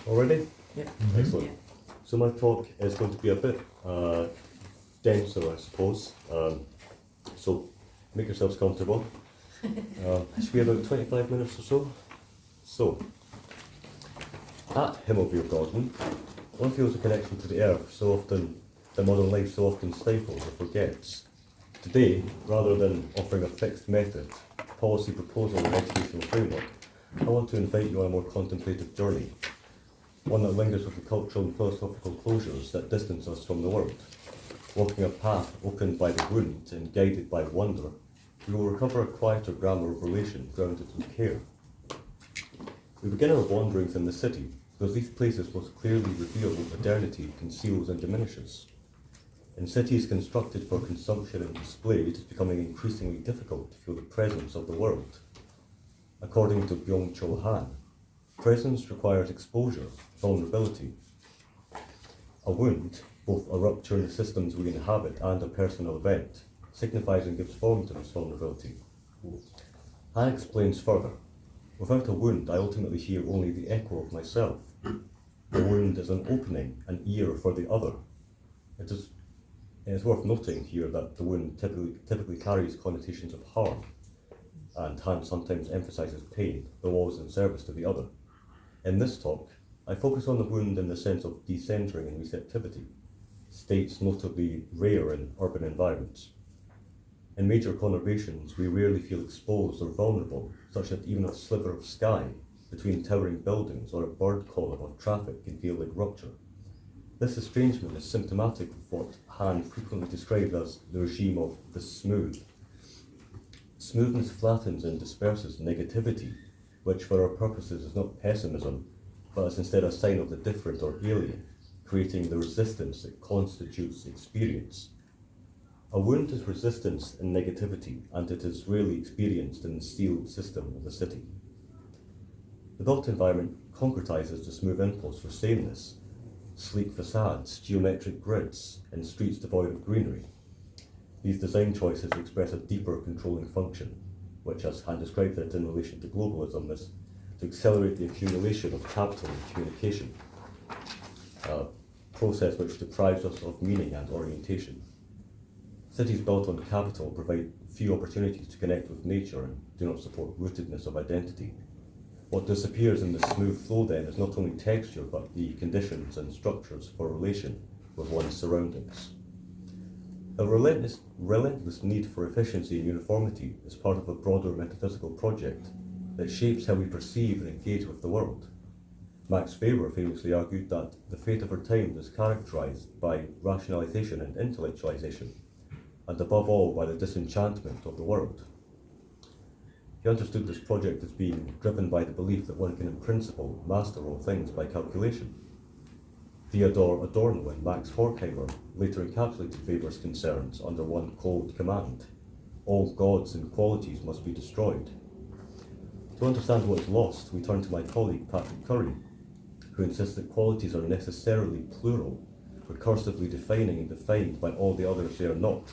Already? Yeah. Excellent. Yeah. So my talk is going to be a bit denser, I suppose. So make yourselves comfortable. It should be about 25 minutes or so. So, at Himmelbjerggården, one feels a connection to the earth so often, that modern life so often stifles or forgets. Today, rather than offering a fixed method, policy proposal, or educational framework, I want to invite you on a more contemplative journey, one that lingers with the cultural and philosophical closures that distance us from the world. Walking a path opened by the wound and guided by wonder, we will recover a quieter grammar of relation grounded in care. We begin our wanderings in the city, because these places most clearly reveal what modernity conceals and diminishes. In cities constructed for consumption and display, it is becoming increasingly difficult to feel the presence of the world. According to Byung-Chul Han, presence requires exposure, vulnerability. A wound, both a rupture in the systems we inhabit and a personal event, signifies and gives form to this vulnerability. Han explains further, without a wound, I ultimately hear only the echo of myself. The wound is an opening, an ear for the other. It is worth noting here that the wound typically carries connotations of harm, and Han sometimes emphasizes pain, though always in service to the other. In this talk, I focus on the wound in the sense of decentering and receptivity, states notably rare in urban environments. In major conurbations, we rarely feel exposed or vulnerable, such that even a sliver of sky between towering buildings or a bird call above traffic can feel like rupture. This estrangement is symptomatic of what Han frequently described as the regime of the smooth. Smoothness flattens and disperses negativity, which for our purposes is not pessimism, but is instead a sign of the different or alien, creating the resistance that constitutes experience. A wound is resistance and negativity, and it is rarely experienced in the sealed system of the city. The built environment concretizes the smooth impulse for sameness, sleek facades, geometric grids, and streets devoid of greenery. These design choices express a deeper controlling function, which, as Han described it in relation to globalism, is to accelerate the accumulation of capital and communication, a process which deprives us of meaning and orientation. Cities built on capital provide few opportunities to connect with nature and do not support rootedness of identity. What disappears in the smooth flow then is not only texture, but the conditions and structures for relation with one's surroundings. A relentless need for efficiency and uniformity is part of a broader metaphysical project that shapes how we perceive and engage with the world. Max Weber famously argued that the fate of our time is characterized by rationalization and intellectualization, and above all by the disenchantment of the world. He understood this project as being driven by the belief that one can in principle master all things by calculation. Theodor Adorno and Max Horkheimer later encapsulated Weber's concerns under one cold command: all gods and qualities must be destroyed. To understand what is lost, we turn to my colleague Patrick Curry, who insists that qualities are necessarily plural, recursively defining and defined by all the others they are not,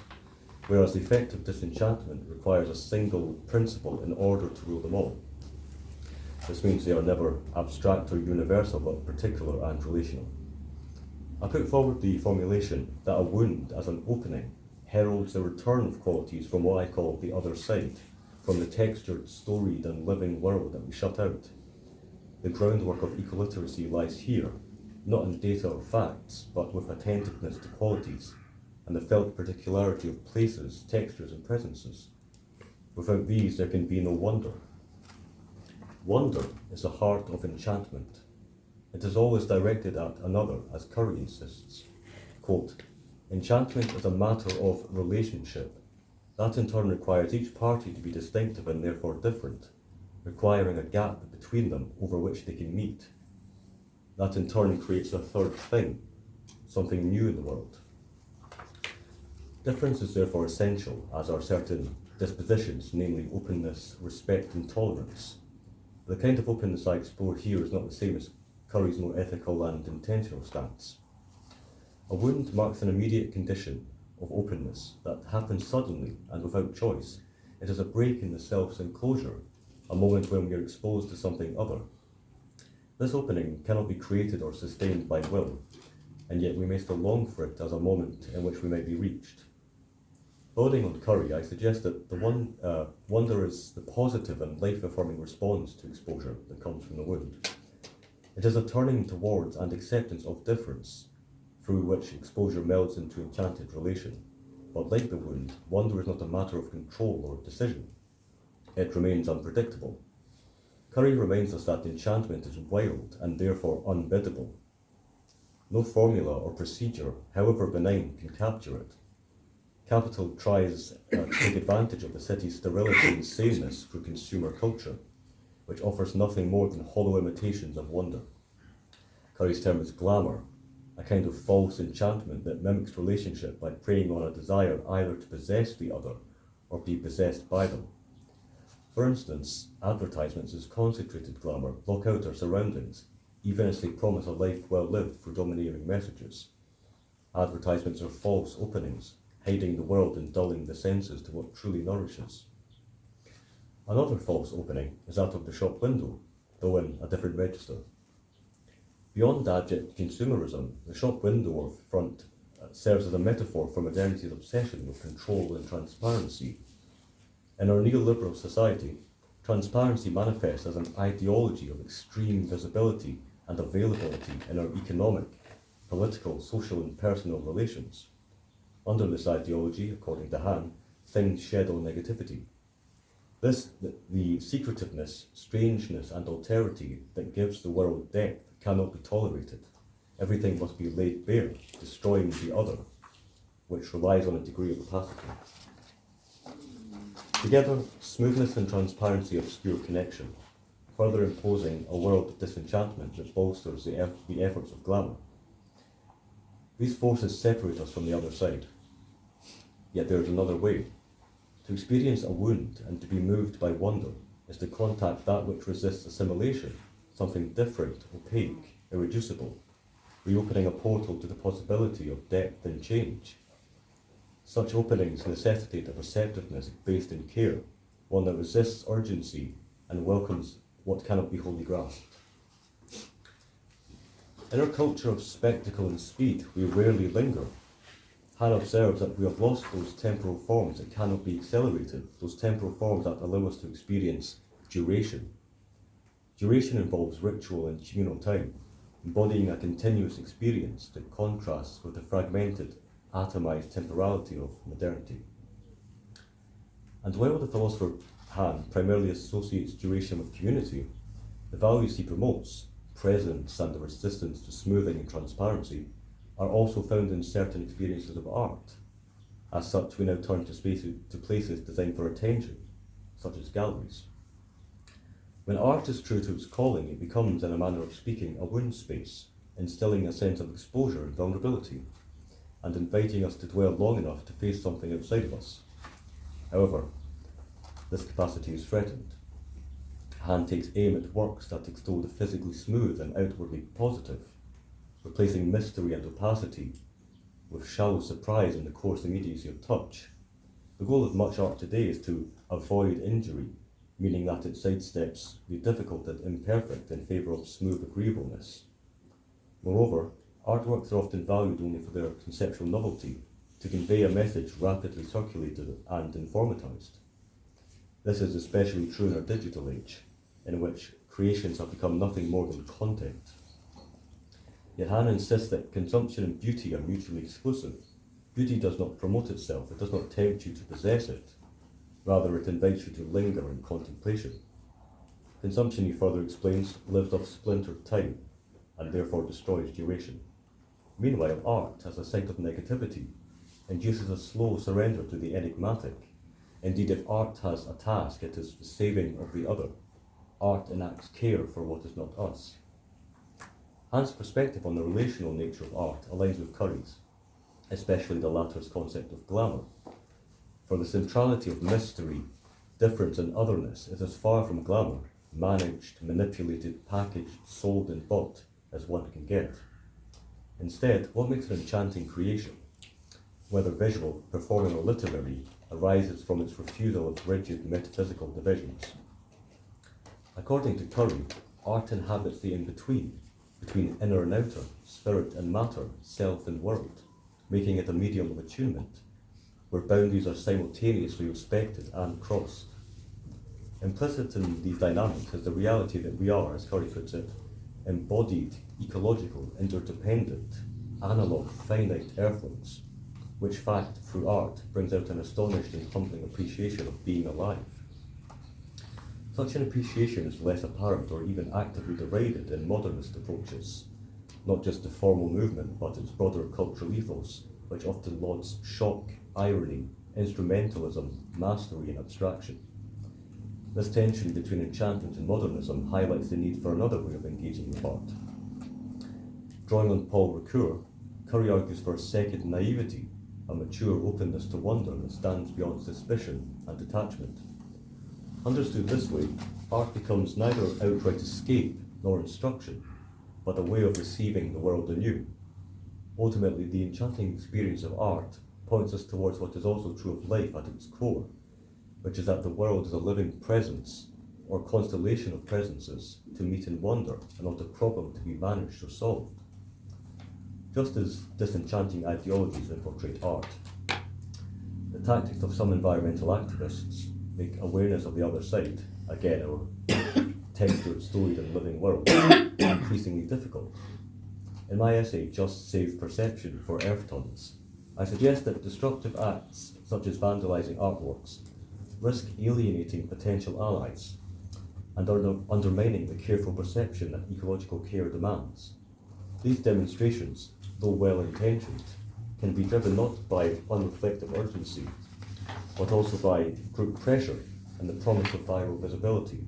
whereas effective disenchantment requires a single principle in order to rule them all. This means they are never abstract or universal, but particular and relational. I put forward the formulation that a wound as an opening heralds the return of qualities from what I call the other side, from the textured, storied and living world that we shut out. The groundwork of ecoliteracy lies here, not in data or facts, but with attentiveness to qualities, and the felt particularity of places, textures and presences. Without these there can be no wonder. Wonder is the heart of enchantment. It is always directed at another, as Curry insists. Quote, enchantment is a matter of relationship. That in turn requires each party to be distinctive and therefore different, requiring a gap between them over which they can meet. That in turn creates a third thing, something new in the world. Difference is therefore essential, as are certain dispositions, namely openness, respect and tolerance. The kind of openness I explore here is not the same as Curry's more ethical and intentional stance. A wound marks an immediate condition of openness that happens suddenly and without choice. It is a break in the self's enclosure, a moment when we are exposed to something other. This opening cannot be created or sustained by will, and yet we may still long for it as a moment in which we might be reached. Building on Curry, I suggest that the wonder is the positive and life-affirming response to exposure that comes from the wound. It is a turning towards and acceptance of difference, through which exposure melds into enchanted relation. But like the wound, wonder is not a matter of control or decision. It remains unpredictable. Curry reminds us that enchantment is wild and therefore unbiddable. No formula or procedure, however benign, can capture it. Capital tries to take advantage of the city's sterility and sameness through consumer culture, which offers nothing more than hollow imitations of wonder. Curry's term is glamour, a kind of false enchantment that mimics relationship by preying on a desire either to possess the other or be possessed by them. For instance, advertisements as concentrated glamour block out our surroundings, even as they promise a life well lived through domineering messages. Advertisements are false openings, hiding the world and dulling the senses to what truly nourishes. Another false opening is that of the shop window, though in a different register. Beyond abject consumerism, the shop window or front serves as a metaphor for modernity's obsession with control and transparency. In our neoliberal society, transparency manifests as an ideology of extreme visibility and availability in our economic, political, social and personal relations. Under this ideology, according to Han, things shed all negativity. The secretiveness, strangeness and alterity that gives the world depth cannot be tolerated. Everything must be laid bare, destroying the other, which relies on a degree of opacity. Together, smoothness and transparency obscure connection, further imposing a world of disenchantment that bolsters the efforts of glamour. These forces separate us from the other side. Yet there is another way. To experience a wound and to be moved by wonder is to contact that which resists assimilation, something different, opaque, irreducible, reopening a portal to the possibility of depth and change. Such openings necessitate a receptiveness based in care, one that resists urgency and welcomes what cannot be wholly grasped. In our culture of spectacle and speed, we rarely linger. Han observes that we have lost those temporal forms that cannot be accelerated, those temporal forms that allow us to experience duration. Duration involves ritual and communal time, embodying a continuous experience that contrasts with the fragmented, atomized temporality of modernity. And while the philosopher Han primarily associates duration with community, the values he promotes, presence and the resistance to smoothing and transparency, are also found in certain experiences of art. As such, we now turn to places designed for attention, such as galleries. When art is true to its calling, it becomes, in a manner of speaking, a wound space, instilling a sense of exposure and vulnerability, and inviting us to dwell long enough to face something outside of us. However, this capacity is threatened. Han takes aim at works that extol the physically smooth and outwardly positive, replacing mystery and opacity with shallow surprise and the coarse immediacy of touch. The goal of much art today is to avoid injury, meaning that it sidesteps the difficult and imperfect in favour of smooth agreeableness. Moreover, artworks are often valued only for their conceptual novelty, to convey a message rapidly circulated and informatized. This is especially true in our digital age, in which creations have become nothing more than content. Yet Han insists that consumption and beauty are mutually exclusive. Beauty does not promote itself, it does not tempt you to possess it. Rather, it invites you to linger in contemplation. Consumption, he further explains, lives off splintered time, and therefore destroys duration. Meanwhile, art, as a site of negativity, induces a slow surrender to the enigmatic. Indeed, if art has a task, it is the saving of the other. Art enacts care for what is not us. Han's perspective on the relational nature of art aligns with Curry's, especially the latter's concept of glamour. For the centrality of mystery, difference and otherness is as far from glamour, managed, manipulated, packaged, sold and bought, as one can get. Instead, what makes an enchanting creation, whether visual, performing or literary, arises from its refusal of rigid metaphysical divisions. According to Curry, art inhabits the in-between, between inner and outer, spirit and matter, self and world, making it a medium of attunement, where boundaries are simultaneously respected and crossed. Implicit in these dynamics is the reality that we are, as Curry puts it, embodied, ecological, interdependent, analog, finite earthlings, which fact, through art, brings out an astonished and humbling appreciation of being alive. Such an appreciation is less apparent or even actively derided in modernist approaches, not just the formal movement, but its broader cultural ethos, which often lauds shock, irony, instrumentalism, mastery, and abstraction. This tension between enchantment and modernism highlights the need for another way of engaging with art. Drawing on Paul Ricoeur, Curry argues for a second naivety, a mature openness to wonder that stands beyond suspicion and detachment. Understood this way, art becomes neither outright escape nor instruction, but a way of receiving the world anew. Ultimately, the enchanting experience of art points us towards what is also true of life at its core, which is that the world is a living presence, or constellation of presences, to meet and wonder, and not a problem to be managed or solved. Just as disenchanting ideologies infiltrate art, the tactics of some environmental activists make awareness of the other side, again our textured, storied and living world, increasingly difficult. In my essay, Just Save Perception for Earth Tons, I suggest that destructive acts, such as vandalising artworks, risk alienating potential allies and undermining the careful perception that ecological care demands. These demonstrations, though well-intentioned, can be driven not by unreflective urgency, but also by group pressure and the promise of viral visibility.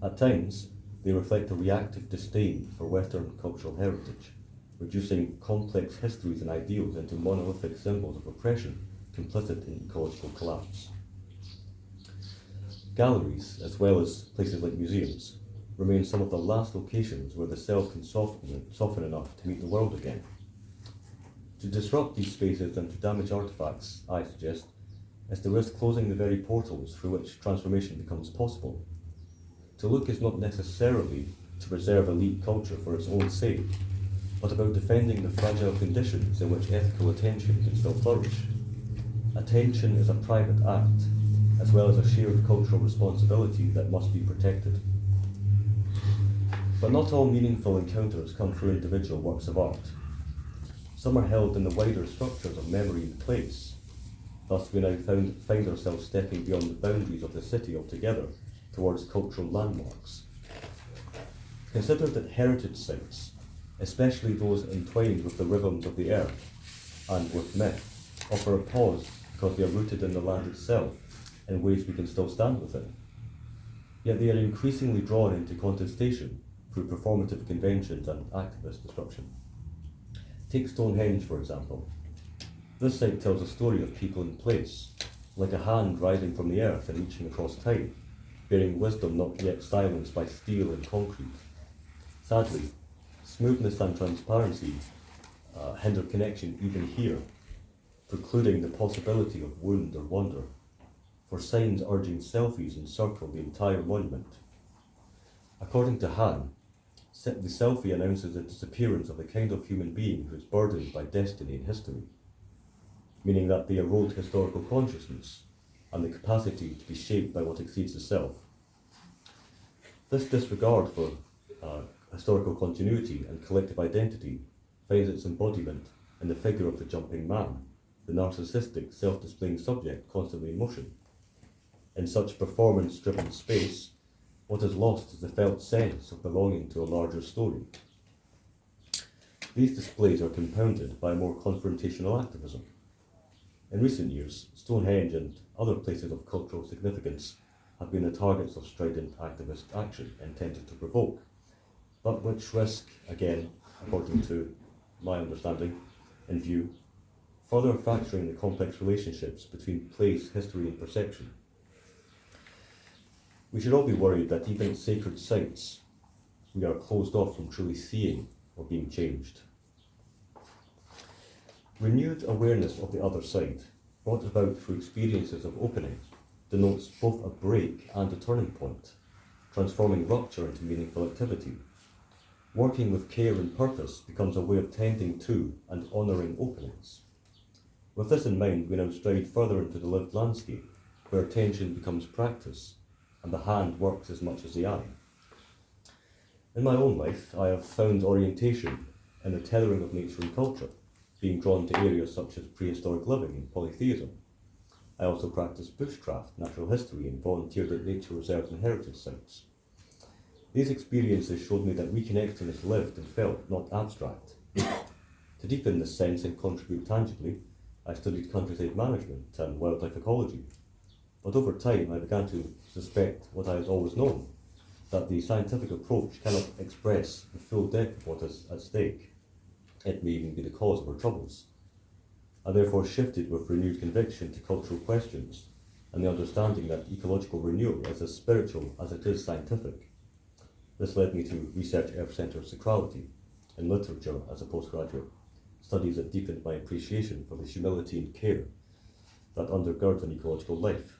At times, they reflect a reactive disdain for Western cultural heritage, reducing complex histories and ideals into monolithic symbols of oppression complicit in ecological collapse. Galleries, as well as places like museums, remain some of the last locations where the self can soften enough to meet the world again. To disrupt these spaces and to damage artifacts, I suggest, is to risk closing the very portals through which transformation becomes possible. To look is not necessarily to preserve elite culture for its own sake, but about defending the fragile conditions in which ethical attention can still flourish. Attention is a private act, as well as a shared cultural responsibility that must be protected. But not all meaningful encounters come through individual works of art. Some are held in the wider structures of memory and place. Thus we now find ourselves stepping beyond the boundaries of the city altogether towards cultural landmarks. Consider that heritage sites, especially those entwined with the rhythms of the earth and with myth, offer a pause because they are rooted in the land itself in ways we can still stand within. Yet they are increasingly drawn into contestation through performative conventions and activist disruption. Take Stonehenge, for example. This site tells a story of people in place, like a hand rising from the earth and reaching across time, bearing wisdom not yet silenced by steel and concrete. Sadly, smoothness and transparency hinder connection even here, precluding the possibility of wound or wonder, for signs urging selfies encircle the entire monument. According to Han, the selfie announces the disappearance of the kind of human being who is burdened by destiny and history, meaning that they erode historical consciousness and the capacity to be shaped by what exceeds the self. This disregard for historical continuity and collective identity finds its embodiment in the figure of the jumping man, the narcissistic, self-displaying subject constantly in motion. In such performance-driven space, what is lost is the felt sense of belonging to a larger story. These displays are compounded by more confrontational activism. In recent years, Stonehenge and other places of cultural significance have been the targets of strident activist action intended to provoke, but which risk, again, according to my understanding and view, further fracturing the complex relationships between place, history and perception. We should all be worried that even at sacred sites, we are closed off from truly seeing or being changed. Renewed awareness of the other side, brought about through experiences of opening, denotes both a break and a turning point, transforming rupture into meaningful activity. Working with care and purpose becomes a way of tending to and honouring openings. With this in mind, we now stride further into the lived landscape, where attention becomes practice, and the hand works as much as the eye. In my own life, I have found orientation in the tethering of nature and culture, being drawn to areas such as prehistoric living and polytheism. I also practiced bushcraft, natural history, and volunteered at nature reserves and heritage sites. These experiences showed me that reconnection is lived and felt, not abstract. To deepen this sense and contribute tangibly, I studied countryside management and wildlife ecology. But over time, I began to suspect what I had always known, that the scientific approach cannot express the full depth of what is at stake. It may even be the cause of our troubles. I therefore shifted with renewed conviction to cultural questions and the understanding that ecological renewal is as spiritual as it is scientific. This led me to research earth-centered sacrality in literature as a postgraduate, studies that deepened my appreciation for the humility and care that undergirds an ecological life.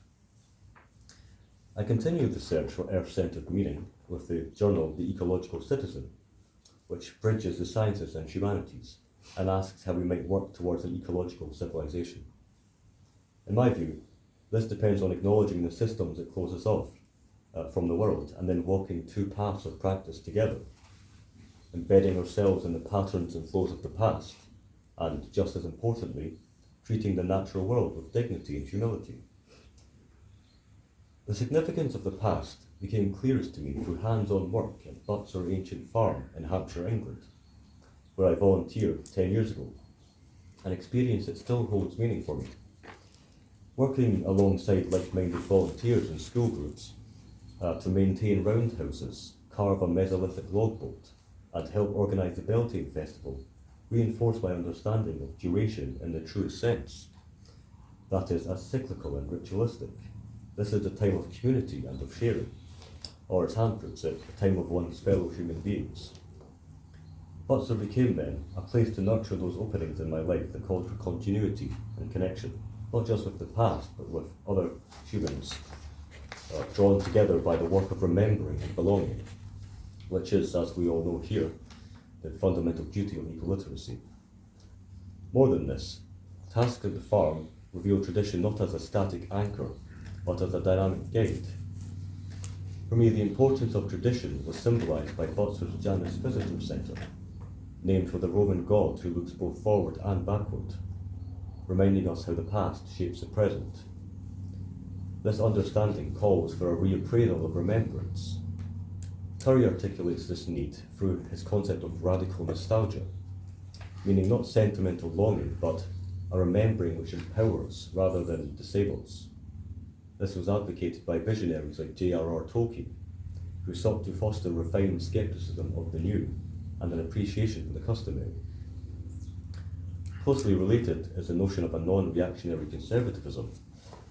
I continued the search for earth-centered meaning with the journal The Ecological Citizen, which bridges the sciences and humanities and asks how we might work towards an ecological civilization. In my view, this depends on acknowledging the systems that close us off from the world, and then walking two paths of practice together, embedding ourselves in the patterns and flows of the past, and, just as importantly, treating the natural world with dignity and humility. The significance of the past became clearest to me through hands-on work at Butser Ancient Farm in Hampshire, England, where I volunteered 10 years ago, an experience that still holds meaning for me. Working alongside like-minded volunteers and school groups to maintain roundhouses, carve a Mesolithic logboat, and help organise the Beltane Festival reinforced my understanding of duration in the truest sense. That is, as cyclical and ritualistic. This is a time of community and of sharing, or as Han puts it, a time of one's fellow human beings. Butser became then a place to nurture those openings in my life that called for continuity and connection, not just with the past, but with other humans, drawn together by the work of remembering and belonging, which is, as we all know here, the fundamental duty of ecoliteracy. More than this, tasks at the farm reveal tradition not as a static anchor, but as a dynamic guide. For me, the importance of tradition was symbolised by Butser's Janus Visitor Centre, named for the Roman god who looks both forward and backward, reminding us how the past shapes the present. This understanding calls for a reappraisal of remembrance. Curry articulates this need through his concept of radical nostalgia, meaning not sentimental longing, but a remembering which empowers rather than disables. This was advocated by visionaries like J.R.R. Tolkien, who sought to foster refined skepticism of the new and an appreciation for the customary. Closely related is the notion of a non-reactionary conservatism,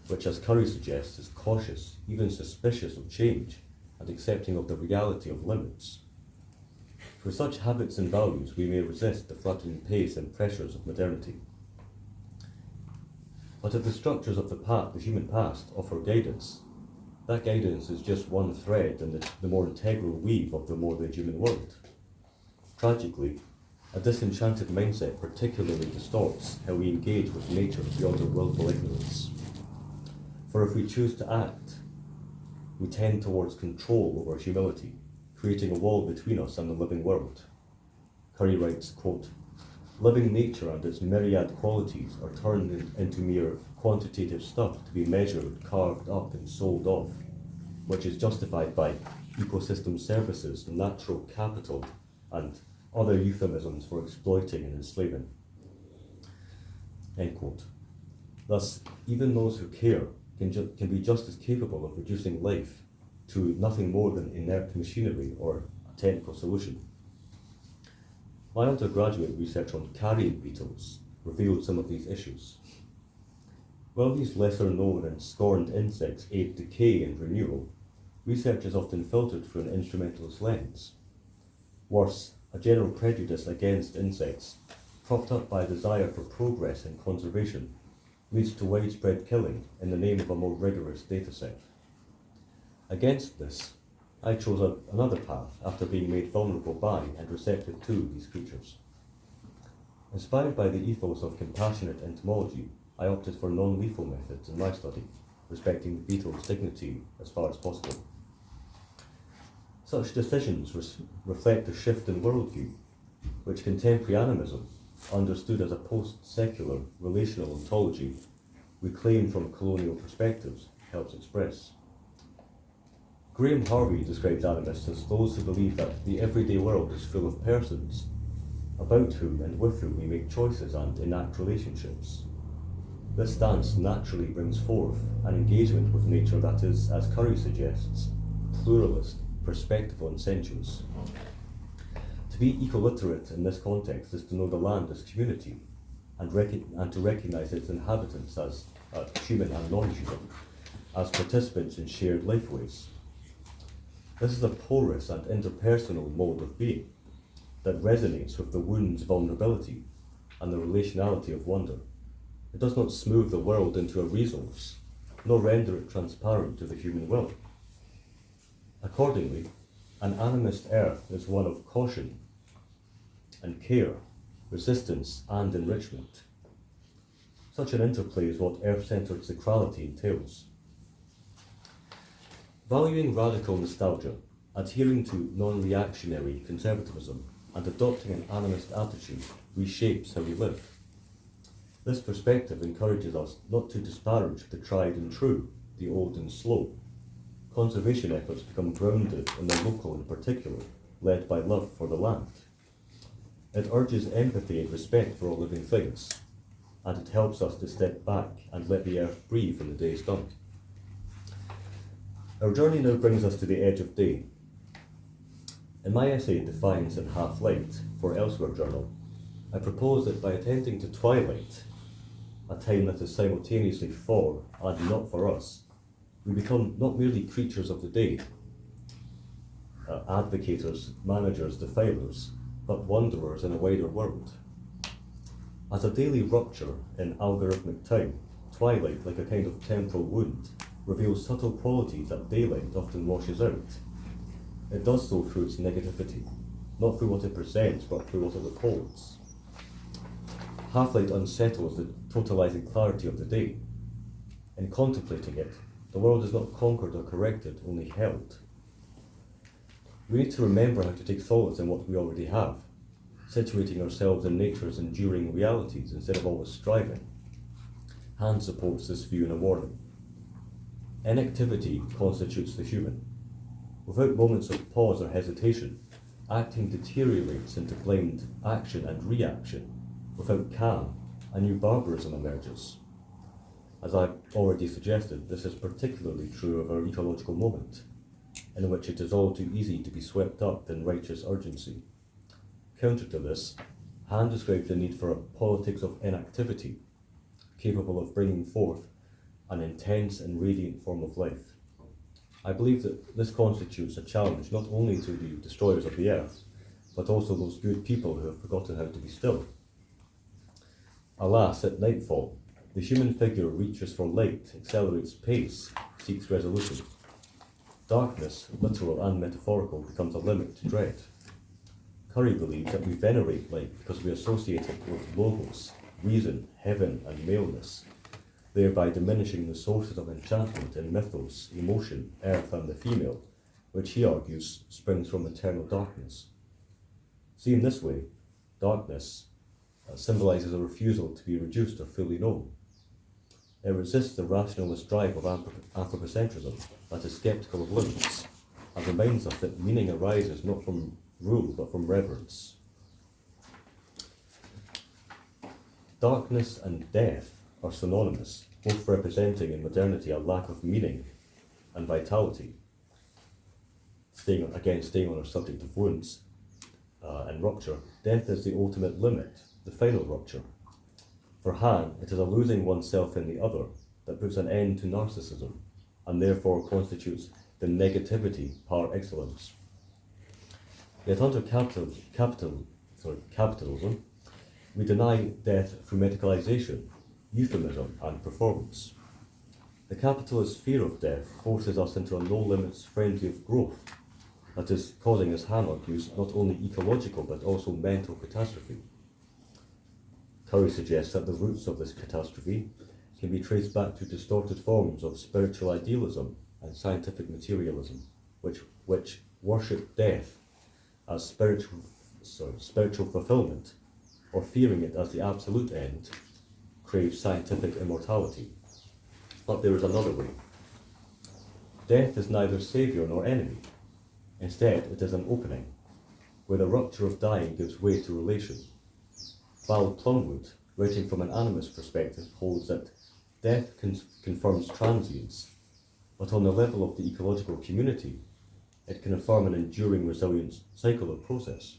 which, as Curry suggests, is cautious, even suspicious of change, and accepting of the reality of limits. For such habits and values, we may resist the fluttering pace and pressures of modernity. But if the structures of the human past offer guidance, that guidance is just one thread in the more integral weave of the more than human world. Tragically, a disenchanted mindset particularly distorts how we engage with nature beyond our willful ignorance. For if we choose to act, we tend towards control over humility, creating a wall between us and the living world. Curry writes, quote, "Living nature and its myriad qualities are turned into mere quantitative stuff to be measured, carved up and sold off, which is justified by ecosystem services, natural capital, and other euphemisms for exploiting and enslaving." End quote. Thus, even those who care can be just as capable of reducing life to nothing more than inert machinery or a technical solution. My undergraduate research on carrion beetles revealed some of these issues. While these lesser known and scorned insects aid decay and renewal, research is often filtered through an instrumentalist lens. Worse, a general prejudice against insects, propped up by a desire for progress and conservation, leads to widespread killing in the name of a more rigorous dataset. Against this, I chose another path after being made vulnerable by and receptive to these creatures. Inspired by the ethos of compassionate entomology, I opted for non-lethal methods in my study, respecting the beetle's dignity as far as possible. Such decisions reflect a shift in worldview, which contemporary animism, understood as a post-secular relational ontology reclaimed from colonial perspectives, helps express. Graham Harvey describes animists as those who believe that the everyday world is full of persons, about whom and with whom we make choices and enact relationships. This stance naturally brings forth an engagement with nature that is, as Curry suggests, pluralist, perspectival and sensuous. To be ecoliterate in this context is to know the land as community and to recognise its inhabitants as human and non-human, as participants in shared lifeways. This is a porous and interpersonal mode of being that resonates with the wound's vulnerability and the relationality of wonder. It does not smooth the world into a resource, nor render it transparent to the human will. Accordingly, an animist earth is one of caution and care, resistance and enrichment. Such an interplay is what earth-centered sacrality entails. Valuing radical nostalgia, adhering to non-reactionary conservatism, and adopting an animist attitude reshapes how we live. This perspective encourages us not to disparage the tried and true, the old and slow. Conservation efforts become grounded in the local in particular, led by love for the land. It urges empathy and respect for all living things, and it helps us to step back and let the earth breathe when the day is done. Our journey now brings us to the edge of day. In my essay Defiance at Half Light for Elsewhere Journal, I propose that by attending to twilight, a time that is simultaneously for and not for us, we become not merely creatures of the day, advocators, managers, defilers, but wanderers in a wider world. As a daily rupture in algorithmic time, twilight, like a kind of temporal wound, reveals subtle qualities that daylight often washes out. It does so through its negativity, not through what it presents, but through what it withholds. Half-light unsettles the totalizing clarity of the day. In contemplating it, the world is not conquered or corrected, only held. We need to remember how to take solace in what we already have, situating ourselves in nature's enduring realities instead of always striving. Hand supports this view in a warning. Inactivity constitutes the human. Without moments of pause or hesitation, acting deteriorates into blind action and reaction. Without calm, a new barbarism emerges. As I've already suggested, this is particularly true of our ecological moment, in which it is all too easy to be swept up in righteous urgency. Counter to this, Han describes the need for a politics of inactivity, capable of bringing forth an intense and radiant form of life. I believe that this constitutes a challenge not only to the destroyers of the earth, but also those good people who have forgotten how to be still. Alas, at nightfall, the human figure reaches for light, accelerates pace, seeks resolution. Darkness, literal and metaphorical, becomes a limit to dread. Curry believes that we venerate light because we associate it with logos, reason, heaven, and maleness, thereby diminishing the sources of enchantment in mythos, emotion, earth, and the female, which he argues springs from eternal darkness. Seen this way, darkness symbolises a refusal to be reduced or fully known. It resists the rationalist drive of anthropocentrism that is sceptical of limits, and reminds us that meaning arises not from rule but from reverence. Darkness and death are synonymous, both representing in modernity a lack of meaning and vitality. Staying on our subject of wounds and rupture, death is the ultimate limit, the final rupture. For Han, it is a losing oneself in the other that puts an end to narcissism, and therefore constitutes the negativity par excellence. Yet under capitalism, we deny death through medicalization, euphemism, and performance. The capitalist fear of death forces us into a no-limits frenzy of growth, that is causing, as Hammer used, not only ecological but also mental catastrophe. Curry suggests that the roots of this catastrophe can be traced back to distorted forms of spiritual idealism and scientific materialism, which worship death as spiritual fulfillment, or fearing it as the absolute end, crave scientific immortality. But there is another way. Death is neither saviour nor enemy. Instead, it is an opening, where the rupture of dying gives way to relation. Val Plumwood, writing from an animist perspective, holds that death confirms transience, but on the level of the ecological community, it can affirm an enduring resilient cycle of process.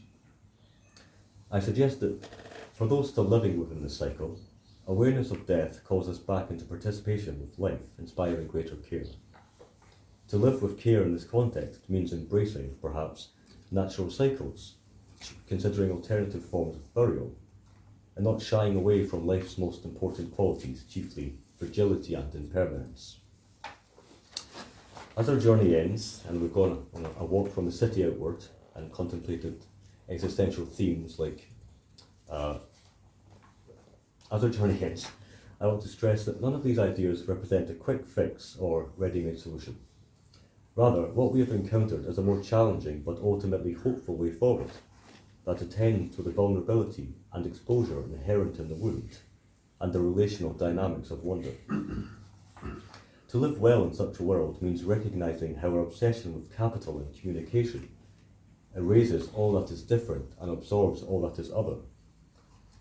I suggest that for those still living within this cycle, awareness of death calls us back into participation with life, inspiring greater care. To live with care in this context means embracing, perhaps, natural cycles, considering alternative forms of burial, and not shying away from life's most important qualities, chiefly fragility and impermanence. As our journey ends, and we've gone on a walk from the city outward and contemplated existential themes like as our journey ends, I want to stress that none of these ideas represent a quick fix or ready-made solution. Rather, what we have encountered is a more challenging but ultimately hopeful way forward that attends to the vulnerability and exposure inherent in the wound and the relational dynamics of wonder. To live well in such a world means recognising how our obsession with capital and communication erases all that is different and absorbs all that is other.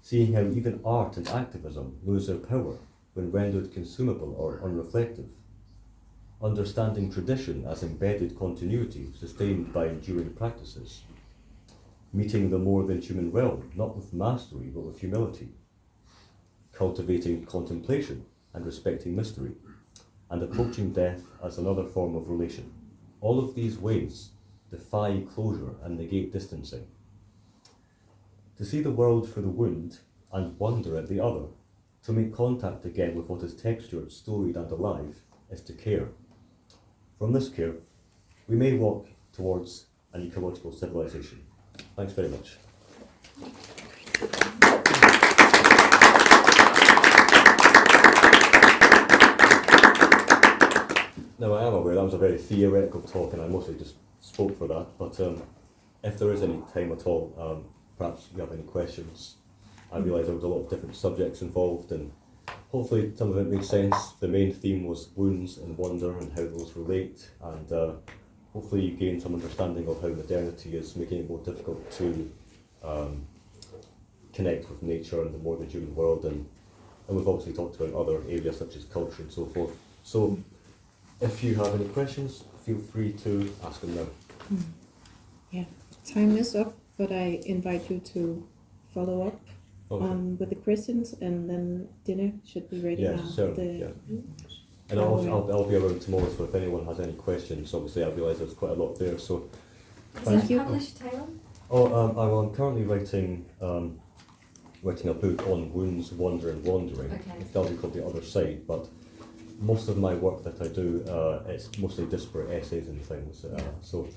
Seeing how even art and activism lose their power when rendered consumable or unreflective. Understanding tradition as embedded continuity sustained by enduring practices. Meeting the more than human realm, not with mastery but with humility. Cultivating contemplation and respecting mystery, and approaching death as another form of relation. All of these ways defy closure and negate distancing. To see the world through the wound and wonder at the other, to make contact again with what is textured, storied and alive, is to care. From this care, we may walk towards an ecological civilization. Thanks very much. Now, I am aware that was a very theoretical talk and I mostly just spoke for that, but if there is any time at all, perhaps you have any questions. I realise there was a lot of different subjects involved and hopefully some of it made sense. The main theme was wounds and wonder and how those relate, and hopefully you gain some understanding of how modernity is making it more difficult to connect with nature and the more than human world, and we've obviously talked about other areas such as culture and so forth. So if you have any questions, feel free to ask them now. Yeah, time is up, but I invite you to follow up with the questions, and then dinner should be ready now. Yeah. And I'll be around tomorrow, so if anyone has any questions, obviously I realise there's quite a lot there. So is that published, Taylor? I'm currently writing a book on wounds, wonder and wandering. Okay. That'll be called The Other Side, but most of my work that I do, it's mostly disparate essays and things. So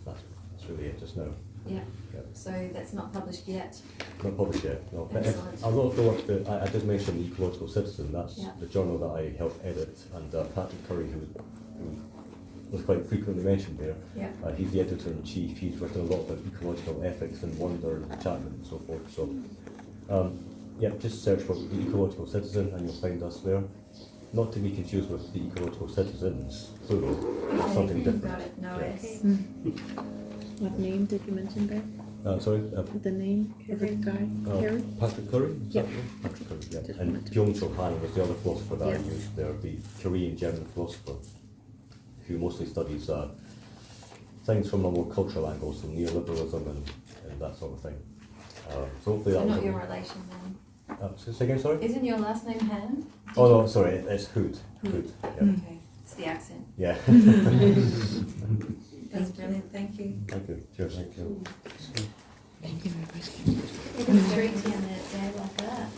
that's really it just now. Yeah. So that's not published yet? Not published yet, no. Excellent. A lot of the work that I did mention, The Ecological Citizen, that's the journal that I helped edit, and Patrick Curry, who was quite frequently mentioned there, he's the editor-in-chief. He's written a lot about ecological ethics and wonder and Chapman and so forth. So, just search for The Ecological Citizen and you'll find us there. Not to be confused with The Ecological Citizens, plural. It's something different. Got it, no S. What name did you mention there? The name of the guy? Harry? Patrick Curry? Yeah. Patrick Curry, yeah. And Byung-Chul Han was the other philosopher that I used there, the Korean German philosopher, who mostly studies things from a more cultural angle, so neoliberalism and that sort of thing. So hopefully So not your relation then? Say again, sorry? Isn't your last name Han? Oh no, sorry, it's Hood. Hood. Yeah. Okay, it's the accent. Yeah. That's brilliant, thank you. Thank you. Cheers, thank you. Thank you very much. It is a treat to end a day like that.